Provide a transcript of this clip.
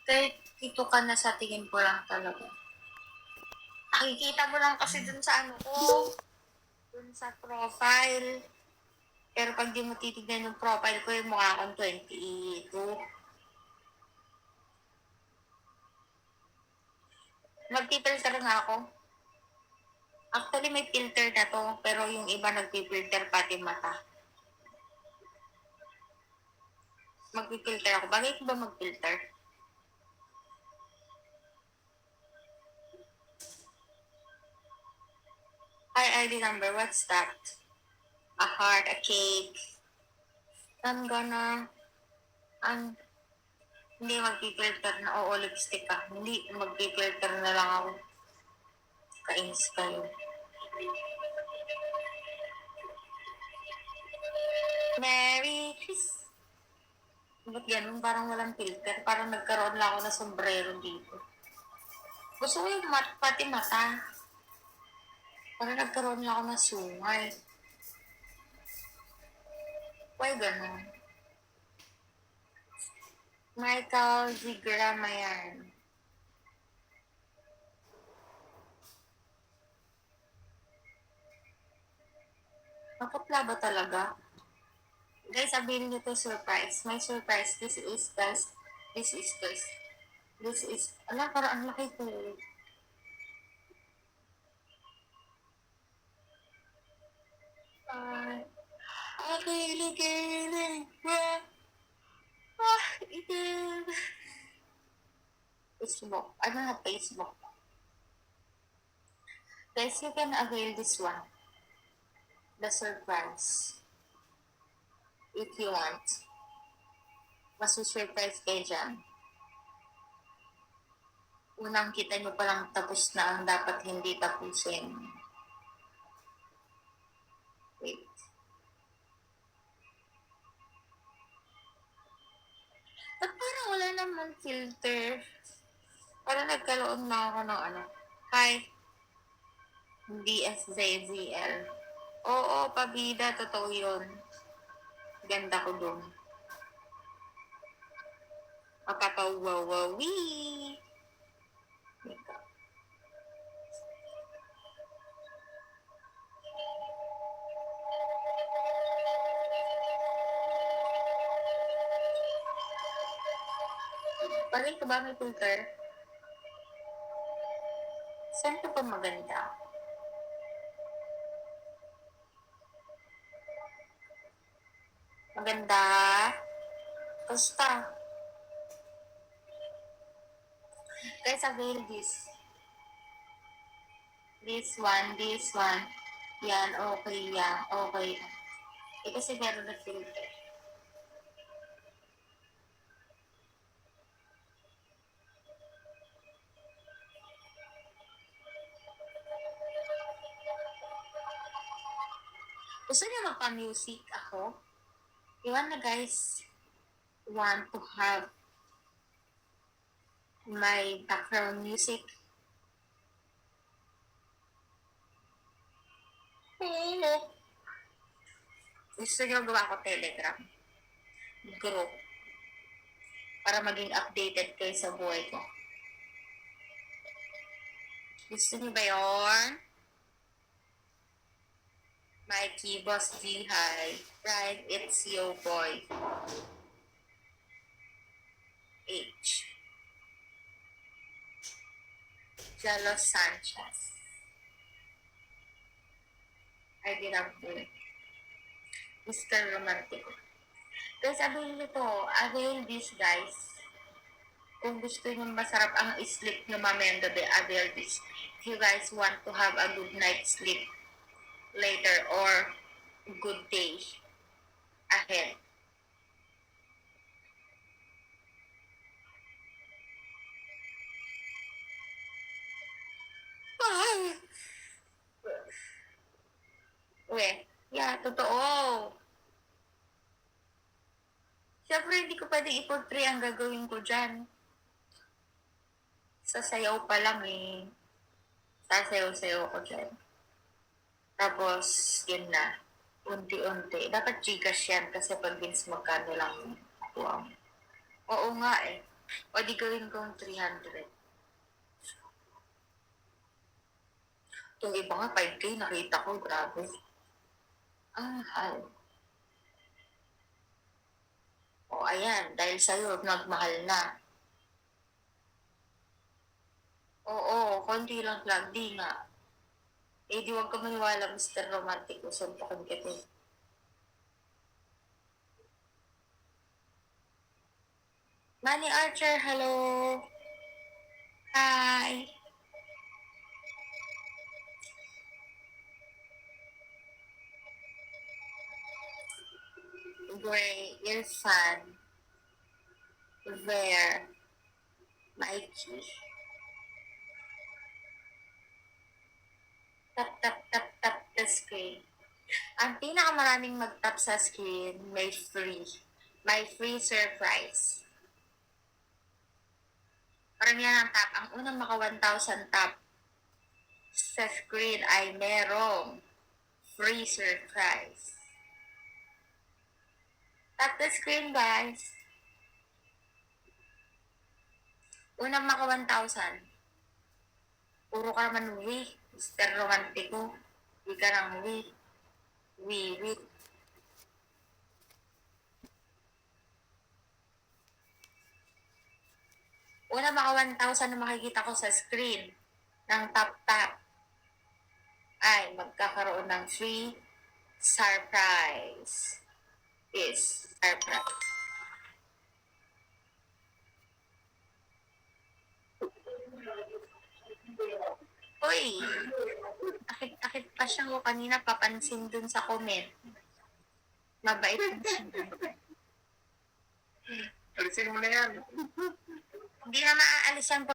Kahit dito ka na sa tingin ko lang talaga. Nakikita mo lang kasi dun sa ano ko, dun sa profile. Pero pag di mo titignan yung profile ko, yung mukha akong 22. Magpipilter nga ako. Actually, may filter na to, pero yung iba nagpipilter pati mata. Magpipilter ako. Bagay ko ba magfilter? ID number, what's that? A heart, a cake. I'm gonna, hindi magpipilter na, oo, lipstick ka. Hindi, magpipilter na lang ako. Kainis kayo. Merry Christmas. Ba't ganun? Parang walang filter. Parang nagkaroon lang ako ng sombrero dito. Gusto ko yung pati mata. Parang nagkaroon lang ako ng sungay. Why ganun? Michael Zigrama yan. Makapla ba talaga? Guys, sabihin nyo to surprise. My surprise. This is, guys. This is, ala, parang ang laki ko. Facebook. I don't have Facebook. Guys, you can avail this one. The surprise. If you want. Masusurprise kayo dyan. Unang kita nyo palang tapos na ang dapat hindi tapusin. Wait. At parang wala naman filter. Parang nagkaroon na ako ng ano. Hi. DSJZL. Oo, pabida. Totoo yun. Ganda ko dun. Makatawawawi. Bagay ka ba may filter? Saan ka pa maganda? Maganda? Basta. Guys, avail this. This one. Yan, okay yan. Okay. Eh, kasi meron na filter. Gusto niyo magpa-music ako? You wanna guys want to have my background music? Gusto niyo gawa ko Telegram group para maging updated kayo sa buhay ko. Gusto niyo ba yun? Mikey, Boss G, hi. Right, it's your boy. H. Jalos Sanchez. I did not do it. Mr. Romantic. Guys, avail nito. Avail this, guys. Kung gusto nyo masarap ang sleep nyo mamayang gabi, avail this. If you guys want to have a good night's sleep later or good day ahead. Yeah, totoo. Siyempre, hindi ko pwedeng i-portray ang gagawin ko dyan. Sasayaw pa lang eh. Sasayaw-sayaw ko dyan. Tapos, yun na. Unti-unti. Dapat Gcash yan kasi pag Vince magkano lang ako. Oo nga eh. O di gawin kong 300. Yung iba nga 5K nakita ko, grabe. Ang mahal. O ayan, dahil sa'yo, nagmahal na. Oo, konti lang lang, di nga. Eh di wag ka maniwala, Mr. Romantic, suntokin kita. Manny Archer, hello! Hi! Gray, Irfan, Ver, Mikey. Tap, tap, tap, tap the screen. Ang pinakamaraming mag-tap sa screen, may free. May free surprise. Karamihan ang tap. Ang unang maka 1,000 tap sa screen ay merong free surprise. Tap the screen, guys. Unang maka 1,000. Puro ka naman Mr. Romantico. Hindi ka nang wi. Una maka 1,000 na makikita ko sa screen ng tap-tap ay magkakaroon ng free surprise. Surprise. Uy! Akit-akit pa siya ko kanina papansin dun sa comment. Mabait na siya. Alisin mo na yan. Hindi na maaalis yan